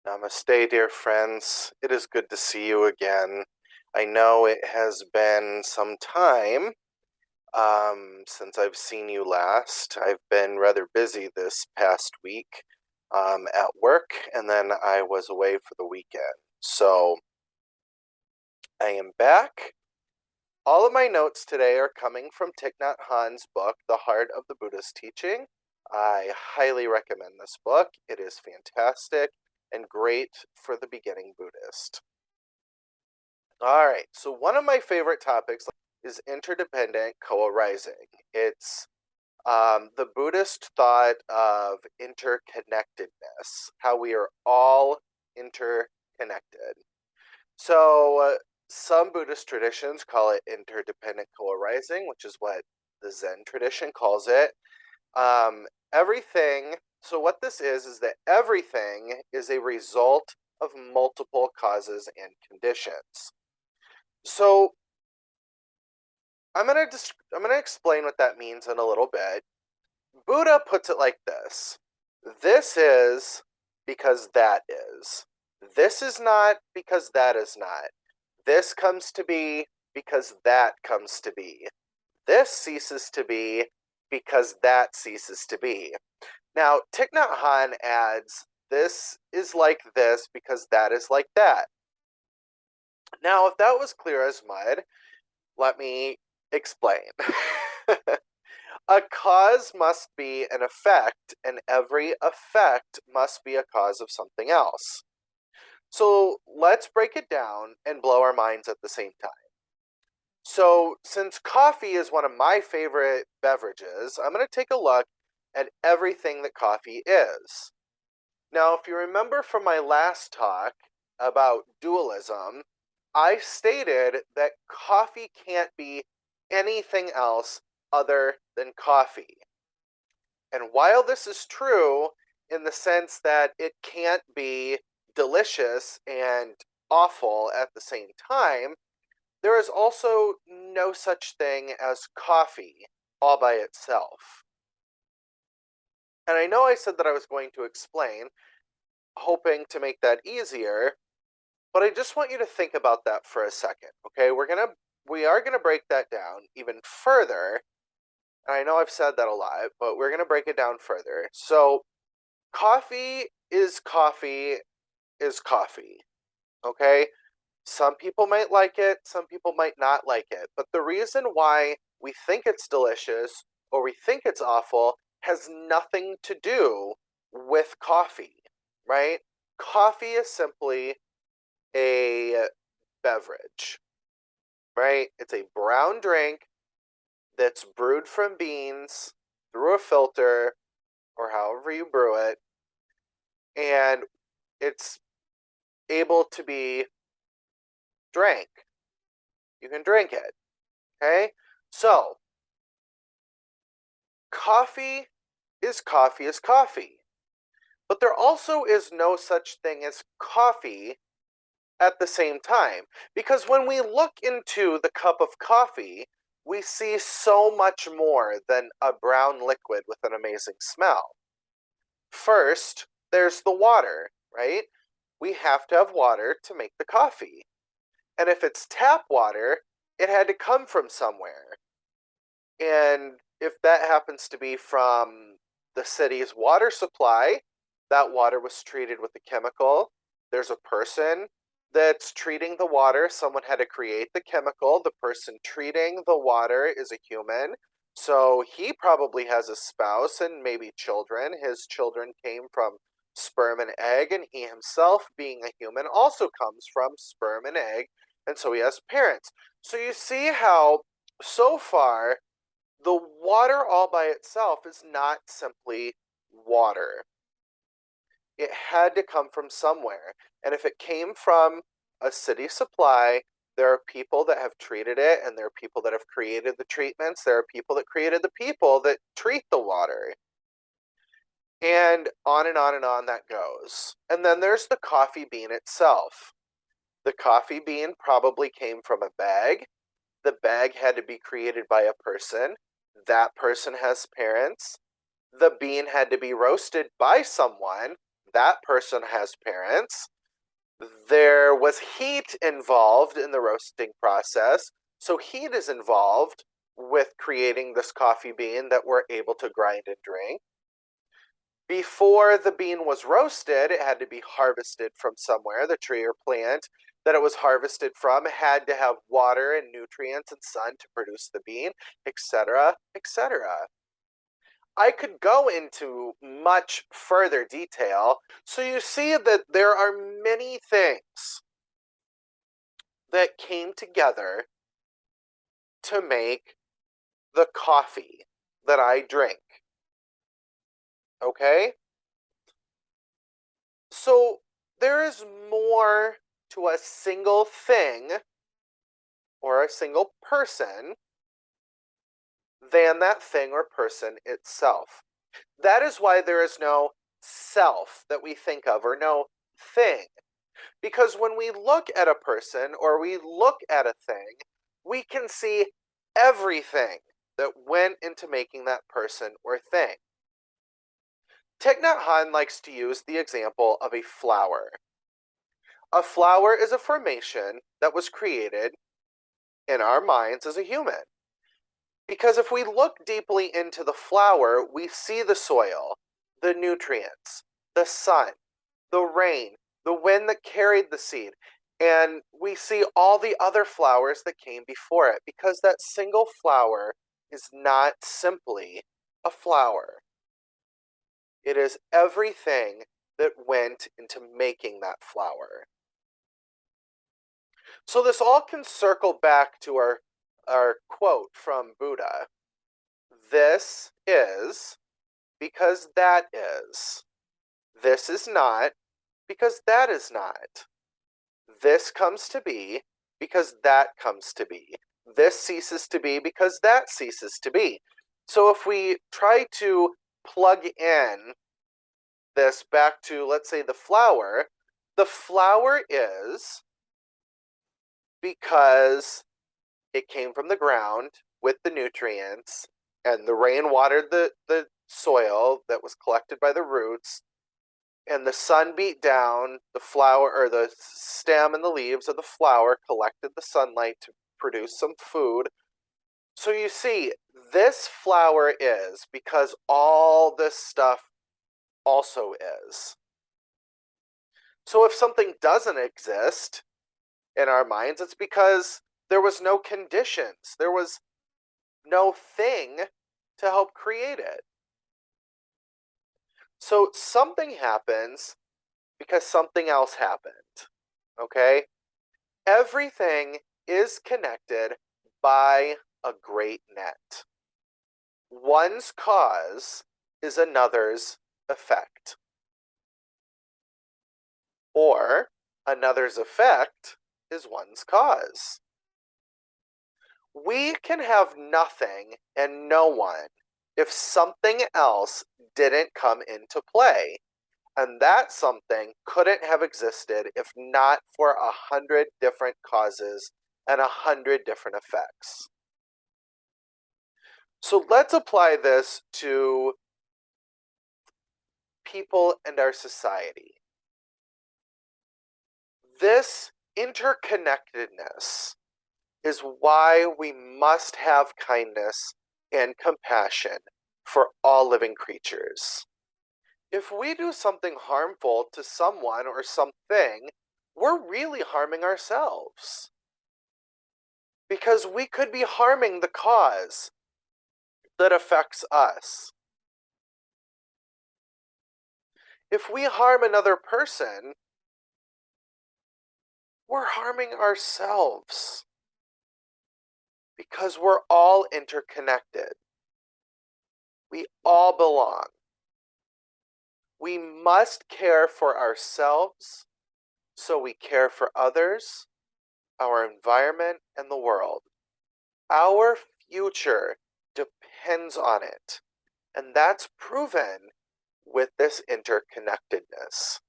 Namaste, dear friends. It is good to see you again. I know it has been some time since I've seen you last. I've been rather busy this past week at work, and then I was away for the weekend. So I am back. All of my notes today are coming from Thich Nhat Hanh's book, The Heart of the Buddhist Teaching. I highly recommend this book. It is fantastic and great for the beginning Buddhist. All right, so one of my favorite topics is interdependent co-arising. It's the Buddhist thought of interconnectedness, how we are all interconnected. So some Buddhist traditions call it interdependent co-arising, which is what the Zen tradition calls it. Everything, so what this is that everything is a result of multiple causes and conditions. So I'm gonna explain what that means in a little bit. Buddha puts it like this: this is because that is. This is not because that is not. This comes to be because that comes to be. This ceases to be because that ceases to be. Now, Thich Nhat Hanh adds, this is like this because that is like that. Now, if that was clear as mud, let me explain. A cause must be an effect, and every effect must be a cause of something else. So let's break it down and blow our minds at the same time. So, since coffee is one of my favorite beverages, I'm going to take a look at everything that coffee is. Now, if you remember from my last talk about dualism, I stated that coffee can't be anything else other than coffee. And while this is true in the sense that it can't be delicious and awful at the same time, there is also no such thing as coffee all by itself. And I know I said that I was going to explain, hoping to make that easier, but I just want you to think about that for a second, okay? We are gonna break that down even further. And I know I've said that a lot, but we're gonna break it down further. So coffee is coffee is coffee, okay? Some people might like it, some people might not like it, but the reason why we think it's delicious or we think it's awful has nothing to do with coffee, right? Coffee is simply a beverage, right? It's a brown drink that's brewed from beans through a filter or however you brew it, and it's able to be drank. You can drink it, okay? So, coffee is coffee is coffee. But there also is no such thing as coffee at the same time. Because when we look into the cup of coffee, we see so much more than a brown liquid with an amazing smell. First, there's the water, right? We have to have water to make the coffee. And if it's tap water, it had to come from somewhere. And if that happens to be from the city's water supply, that water was treated with a chemical. There's a person that's treating the water. Someone had to create the chemical. The person treating the water is a human. So he probably has a spouse and maybe children. His children came from sperm and egg, and he himself, being a human, also comes from sperm and egg. And so he has parents. So you see how, so far, the water all by itself is not simply water. It had to come from somewhere. And if it came from a city supply, there are people that have treated it, and there are people that have created the treatments. There are people that created the people that treat the water. And on and on and on that goes. And then there's the coffee bean itself. The coffee bean probably came from a bag. The bag had to be created by a person. That person has parents. The bean had to be roasted by someone. that person has parents. There was heat involved in the roasting process. So heat is involved with creating this coffee bean that we're able to grind and drink. Before the bean was roasted, it had to be harvested from somewhere. The tree or plant that it was harvested from had to have water and nutrients and sun to produce the bean, etc., etc. I could go into much further detail. So you see that there are many things that came together to make the coffee that I drink. Okay? So there is more to a single thing or a single person than that thing or person itself. That is why there is no self that we think of or no thing. Because when we look at a person or we look at a thing, we can see everything that went into making that person or thing. Thich Nhat Hanh likes to use the example of a flower. A flower is a formation that was created in our minds as a human. Because if we look deeply into the flower, we see the soil, the nutrients, the sun, the rain, the wind that carried the seed, and we see all the other flowers that came before it, because that single flower is not simply a flower. It is everything that went into making that flower. So this all can circle back to our quote from Buddha. This is because that is. This is not because that is not. This comes to be because that comes to be. This ceases to be because that ceases to be. So if we try to plug in this back to, let's say, the flower is because it came from the ground with the nutrients, and the rain watered the soil that was collected by the roots, and the sun beat down the flower, or the stem and the leaves of the flower collected the sunlight to produce some food. So you see, this flower is because all this stuff also is. So if something doesn't exist in our minds, it's because there was no conditions. There was no thing to help create it. So something happens because something else happened. Okay? Everything is connected by a great net. One's cause is another's effect. Or another's effect is one's cause. We can have nothing and no one if something else didn't come into play. And that something couldn't have existed if not for 100 different causes and 100 different effects. So let's apply this to people and our society. This interconnectedness is why we must have kindness and compassion for all living creatures. If we do something harmful to someone or something, we're really harming ourselves. Because we could be harming the cause that affects us. If we harm another person, we're harming ourselves. Because we're all interconnected. We all belong. We must care for ourselves so we care for others, our environment, and the world. Our future depends on it, and that's proven with this interconnectedness.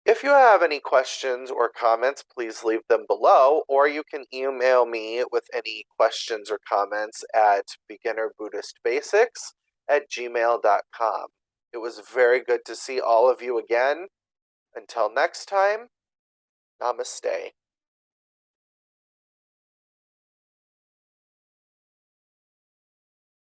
If you have any questions or comments, please leave them below, or you can email me with any questions or comments at beginnerbuddhistbasics @gmail.com. It was very good to see all of you again. Until next time, namaste.